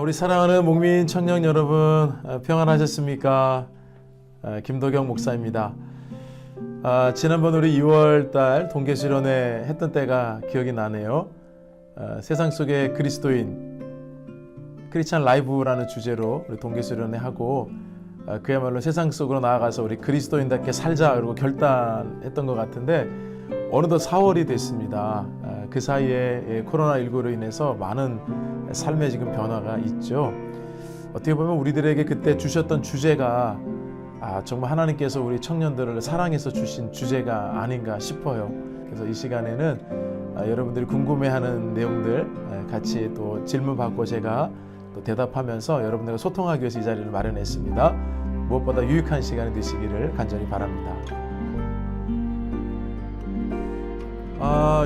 우리 사랑하는 목민 청년 여러분, 평안하셨습니까? 김도경 목사입니다. 지난번 우리 2월 달 동계수련회 했던 때가 기억이 나네요. 세상 속의 그리스도인, 크리스찬 라이브라는 주제로 우리 동계수련회 하고 그야말로 세상 속으로 나아가서 우리 그리스도인답게 살자 그러고 결단했던 것 같은데 어느덧 4월이 됐습니다. 그 사이에 코로나19로 인해서 많은 삶의 지금 변화가 있죠. 어떻게 보면 우리들에게 그때 주셨던 주제가 정말 하나님께서 우리 청년들을 사랑해서 주신 주제가 아닌가 싶어요. 그래서 이 시간에는 여러분들이 궁금해하는 내용들 같이 또 질문 받고 제가 또 대답하면서 여러분들과 소통하기 위해서 이 자리를 마련했습니다. 무엇보다 유익한 시간이 되시기를 간절히 바랍니다.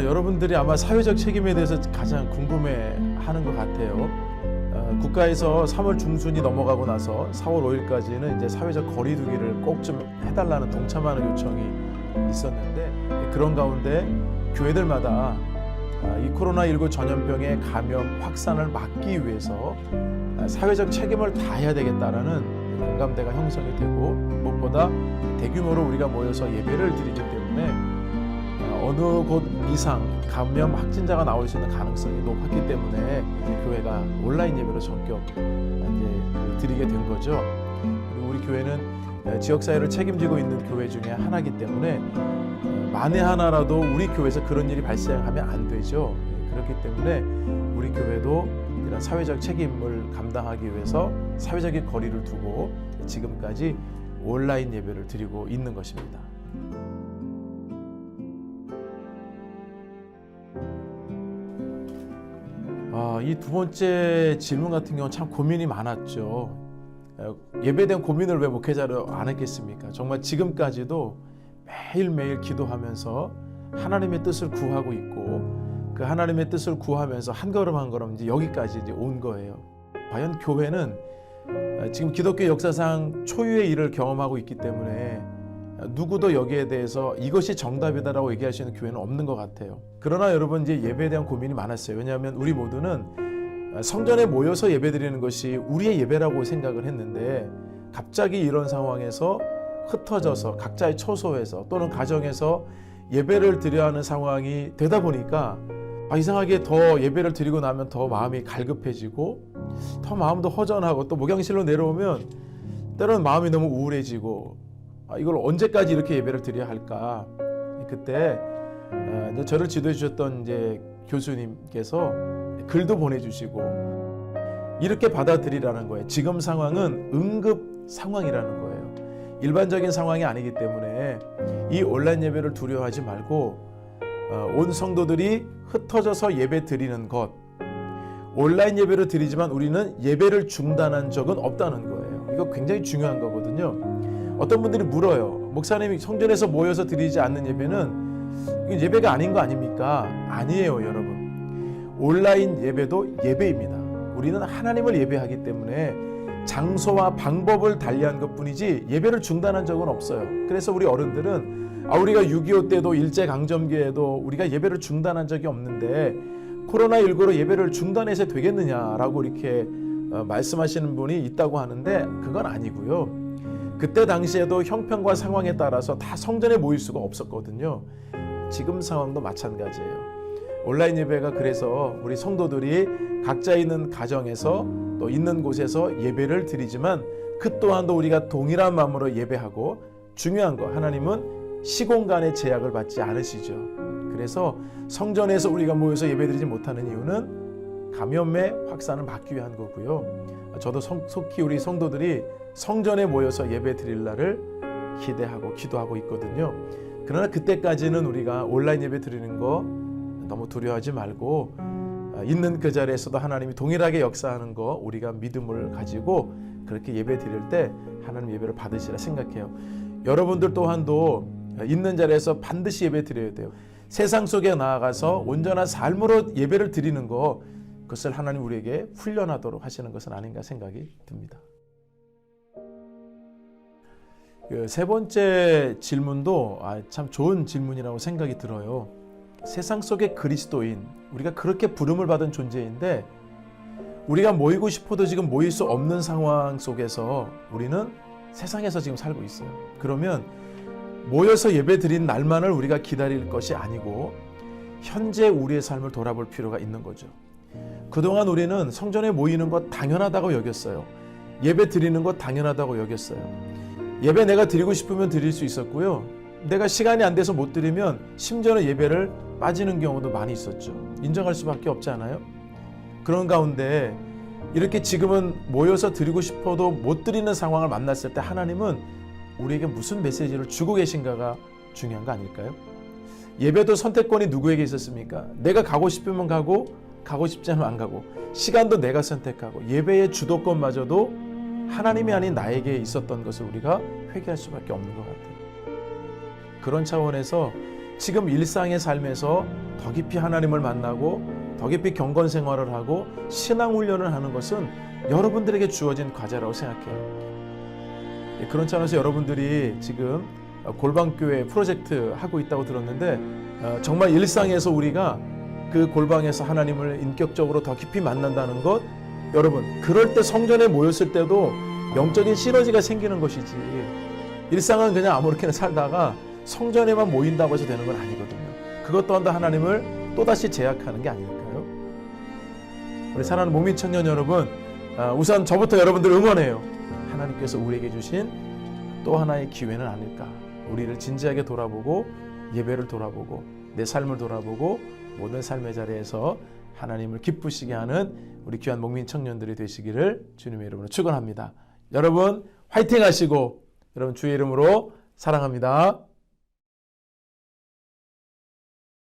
여러분들이 아마 사회적 책임에 대해서 가장 궁금해하는 것 같아요. 국가에서 3월 중순이 넘어가고 나서 4월 5일까지는 이제 사회적 거리두기를 꼭 좀 해달라는 동참하는 요청이 있었는데 그런 가운데 교회들마다 이 코로나19 전염병의 감염 확산을 막기 위해서 사회적 책임을 다해야 되겠다라는 공감대가 형성이 되고 무엇보다 대규모로 우리가 모여서 예배를 드리기 때문에 어느 곳 이상 감염 확진자가 나올 수 있는 가능성이 높았기 때문에 교회가 온라인 예배로 전격 드리게 된 거죠. 그리고 우리 교회는 지역사회를 책임지고 있는 교회 중에 하나이기 때문에 만에 하나라도 우리 교회에서 그런 일이 발생하면 안 되죠. 그렇기 때문에 우리 교회도 이런 사회적 책임을 감당하기 위해서 사회적인 거리를 두고 지금까지 온라인 예배를 드리고 있는 것입니다. 이 두 번째 질문 같은 경우는 참 고민이 많았죠. 예배에 대한 고민을 왜 목회자로 안 했겠습니까? 정말 지금까지도 매일매일 기도하면서 하나님의 뜻을 구하고 있고 그 하나님의 뜻을 구하면서 한 걸음 한 걸음 이제 여기까지 이제 온 거예요. 과연 교회는 지금 기독교 역사상 초유의 일을 경험하고 있기 때문에 누구도 여기에 대해서 이것이 정답이다라고 얘기할 수 있는 교회는 없는 것 같아요. 그러나 여러분 이제 예배에 대한 고민이 많았어요. 왜냐하면 우리 모두는 성전에 모여서 예배드리는 것이 우리의 예배라고 생각을 했는데 갑자기 이런 상황에서 흩어져서 각자의 처소에서 또는 가정에서 예배를 드려야 하는 상황이 되다 보니까 이상하게 더 예배를 드리고 나면 더 마음이 갈급해지고 더 마음도 허전하고 또 목양실로 내려오면 때로는 마음이 너무 우울해지고 이걸 언제까지 이렇게 예배를 드려야 할까? 그때 저를 지도해 주셨던 이제 교수님께서 글도 보내주시고 이렇게 받아들이라는 거예요. 지금 상황은 응급 상황이라는 거예요. 일반적인 상황이 아니기 때문에 이 온라인 예배를 두려워하지 말고 온 성도들이 흩어져서 예배 드리는 것, 온라인 예배를 드리지만 우리는 예배를 중단한 적은 없다는 거예요. 이거 굉장히 중요한 거거든요. 어떤 분들이 물어요. 목사님이 성전에서 모여서 드리지 않는 예배는 예배가 아닌 거 아닙니까? 아니에요, 여러분. 온라인 예배도 예배입니다. 우리는 하나님을 예배하기 때문에 장소와 방법을 달리한 것뿐이지 예배를 중단한 적은 없어요. 그래서 우리 어른들은 우리가 6.25 때도 일제강점기에도 우리가 예배를 중단한 적이 없는데 코로나19로 예배를 중단해서 되겠느냐라고 이렇게 말씀하시는 분이 있다고 하는데 그건 아니고요. 그때 당시에도 형편과 상황에 따라서 다 성전에 모일 수가 없었거든요. 지금 상황도 마찬가지예요. 온라인 예배가 그래서 우리 성도들이 각자 있는 가정에서 또 있는 곳에서 예배를 드리지만 그 또한도 우리가 동일한 마음으로 예배하고 중요한 거 하나님은 시공간의 제약을 받지 않으시죠. 그래서 성전에서 우리가 모여서 예배드리지 못하는 이유는 감염의 확산을 막기 위한 거고요. 저도 속히 우리 성도들이 성전에 모여서 예배 드릴 날을 기대하고 기도하고 있거든요. 그러나 그때까지는 우리가 온라인 예배 드리는 거 너무 두려워하지 말고 있는 그 자리에서도 하나님이 동일하게 역사하는 거 우리가 믿음을 가지고 그렇게 예배 드릴 때 하나님 예배를 받으시라 생각해요. 여러분들 또한도 있는 자리에서 반드시 예배 드려야 돼요. 세상 속에 나아가서 온전한 삶으로 예배를 드리는 거 그것을 하나님 우리에게 훈련하도록 하시는 것은 아닌가 생각이 듭니다. 세 번째 질문도 참 좋은 질문이라고 생각이 들어요. 세상 속의 그리스도인, 우리가 그렇게 부름을 받은 존재인데 우리가 모이고 싶어도 지금 모일 수 없는 상황 속에서 우리는 세상에서 지금 살고 있어요. 그러면 모여서 예배 드린 날만을 우리가 기다릴 것이 아니고 현재 우리의 삶을 돌아볼 필요가 있는 거죠. 그동안 우리는 성전에 모이는 것 당연하다고 여겼어요. 예배 드리는 것 당연하다고 여겼어요. 예배 내가 드리고 싶으면 드릴 수 있었고요. 내가 시간이 안 돼서 못 드리면 심지어는 예배를 빠지는 경우도 많이 있었죠. 인정할 수밖에 없지 않아요? 그런 가운데 이렇게 지금은 모여서 드리고 싶어도 못 드리는 상황을 만났을 때 하나님은 우리에게 무슨 메시지를 주고 계신가가 중요한 거 아닐까요? 예배도 선택권이 누구에게 있었습니까? 내가 가고 싶으면 가고, 가고 싶지 않으면 안 가고, 시간도 내가 선택하고, 예배의 주도권마저도 하나님이 아닌 나에게 있었던 것을 우리가 회개할 수밖에 없는 것 같아요. 그런 차원에서 지금 일상의 삶에서 더 깊이 하나님을 만나고 더 깊이 경건 생활을 하고 신앙 훈련을 하는 것은 여러분들에게 주어진 과제라고 생각해요. 그런 차원에서 여러분들이 지금 골방교회 프로젝트 하고 있다고 들었는데 정말 일상에서 우리가 그 골방에서 하나님을 인격적으로 더 깊이 만난다는 것, 여러분 그럴 때 성전에 모였을 때도 영적인 시너지가 생기는 것이지 일상은 그냥 아무렇게나 살다가 성전에만 모인다고 해서 되는 건 아니거든요. 그것 또한도 하나님을 또다시 제약하는 게 아닐까요? 우리 사랑하는 목민 청년 여러분, 우선 저부터 여러분들 응원해요. 하나님께서 우리에게 주신 또 하나의 기회는 아닐까. 우리를 진지하게 돌아보고 예배를 돌아보고 내 삶을 돌아보고 모든 삶의 자리에서 하나님을 기쁘시게 하는 우리 귀한 목민 청년들이 되시기를 주님의 이름으로 축원합니다. 여러분 화이팅 하시고 여러분 주의 이름으로 사랑합니다.